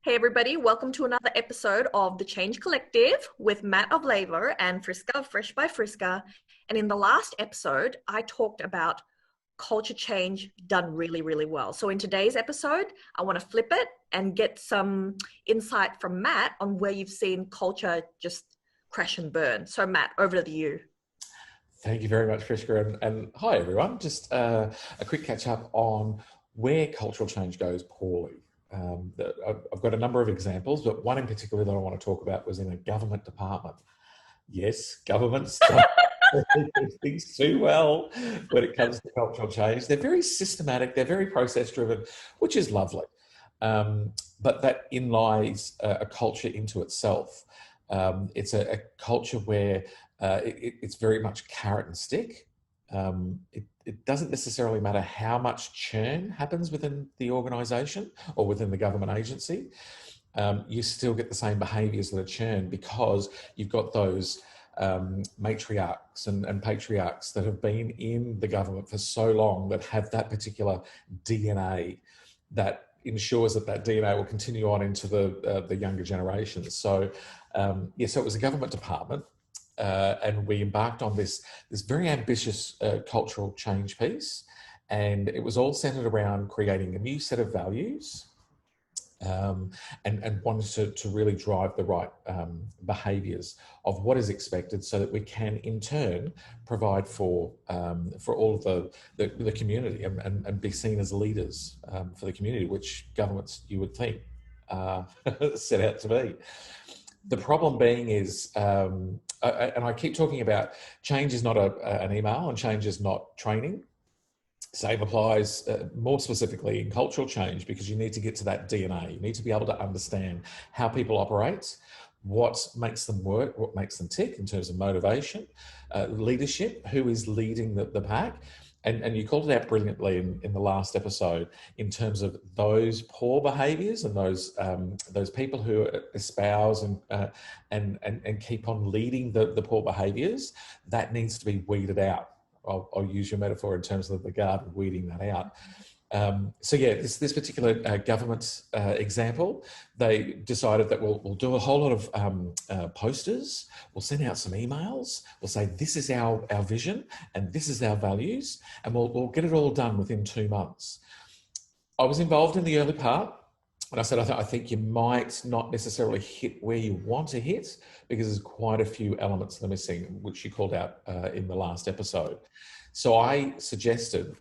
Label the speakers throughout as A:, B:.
A: Hey everybody, welcome to another episode of The Change Collective with Matt of Laver and Friska of Fresh by Friska. And in the last episode, I talked about culture change done really, really well. So in today's episode, I want to flip it and get some insight from Matt on where you've seen culture just crash and burn. So Matt, over to you.
B: Thank you very much, Friska, and hi everyone. Just a quick catch up on where cultural change goes poorly. I've got a number of examples, but one in particular that I want to talk about was in a government department. Yes, governments don't do things too well when it comes to cultural change. They're very systematic, they're very process driven, which is lovely. But that in lies a culture into itself. It's a culture where it's very much carrot and stick. It doesn't necessarily matter how much churn happens within the organisation or within the government agency. You still get the same behaviours that are churn because you've got those matriarchs and patriarchs that have been in the government for so long that have that particular DNA that ensures that DNA will continue on into the younger generations. So, so it was a government department, and we embarked on this very ambitious cultural change piece, and it was all centered around creating a new set of values, and wanted to really drive the right behaviours of what is expected, so that we can in turn provide for all of the community and be seen as leaders for the community, which governments, you would think, set out to be. The problem being is, and I keep talking about, change is not an email and change is not training. Same applies more specifically in cultural change, because you need to get to that DNA. You need to be able to understand how people operate, what makes them work, what makes them tick in terms of motivation, leadership, who is leading the pack. And you called it out brilliantly in the last episode in terms of those poor behaviours and those people who espouse and keep on leading the poor behaviours. That needs to be weeded out. I'll use your metaphor in terms of the garden, weeding that out. This particular government example, they decided that we'll do a whole lot of posters, we'll send out some emails, we'll say this is our vision and this is our values, and we'll get it all done within 2 months. I was involved in the early part, and I said, I think you might not necessarily hit where you want to hit, because there's quite a few elements that are missing, which you called out in the last episode. So I suggested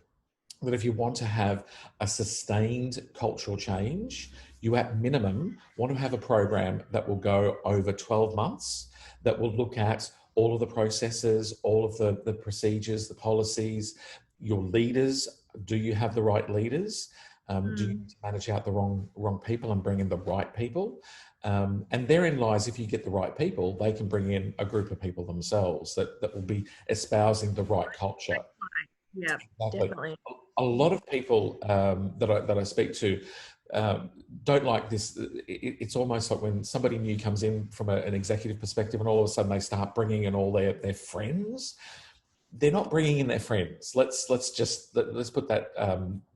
B: that if you want to have a sustained cultural change, you at minimum want to have a program that will go over 12 months, that will look at all of the processes, all of the procedures, the policies, your leaders. Do you have the right leaders? Do you need to manage out the wrong people and bring in the right people? And therein lies, if you get the right people, they can bring in a group of people themselves that will be espousing the right culture.
A: Yeah,
B: Exactly.
A: definitely.
B: A lot of people that I speak to don't like this. It's almost like when somebody new comes in from an executive perspective, and all of a sudden they start bringing in all their friends. They're not bringing in their friends. Let's put that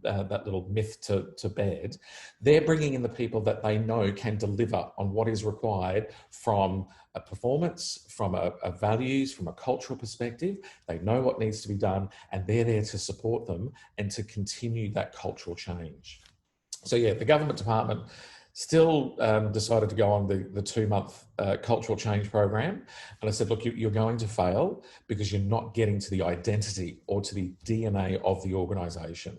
B: that little myth to bed. They're bringing in the people that they know can deliver on what is required from a performance, from a values, from a cultural perspective. They know what needs to be done, and they're there to support them and to continue that cultural change. So yeah, the government department still decided to go on the 2-month cultural change program. And I said, look, you're going to fail because you're not getting to the identity or to the DNA of the organisation.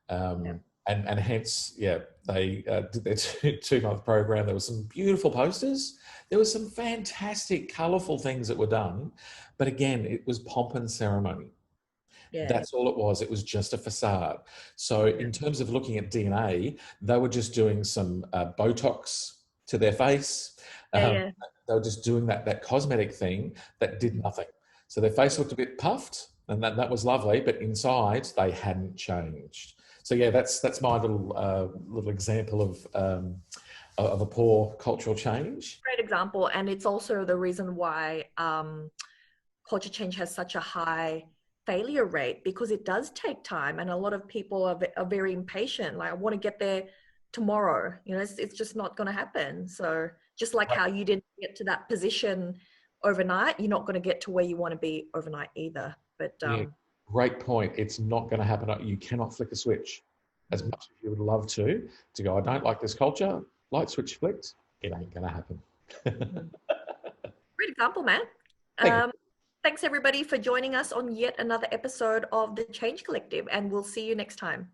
B: And hence, they did their 2-month program. There were some beautiful posters. There were some fantastic, colourful things that were done. But again, it was pomp and ceremony.
A: Yeah.
B: That's all it was. It was just a facade. So in terms of looking at DNA, they were just doing some Botox to their face. They were just doing that cosmetic thing that did nothing. So their face looked a bit puffed, and that was lovely, but inside they hadn't changed. So yeah, that's my little example of a poor cultural change.
A: Great example. And it's also the reason why culture change has such a high failure rate, because it does take time, and a lot of people are very impatient. Like, I want to get there tomorrow. You know, it's just not going to happen. So just like how you didn't get to that position overnight, you're not going to get to where you want to be overnight either. But
B: Yeah, great point. It's not going to happen. You cannot flick a switch. As much as you would love to go, I don't like this culture, light switch flicked, it ain't going to happen.
A: Great example, man. Thanks everybody for joining us on yet another episode of the Change Collective, and we'll see you next time.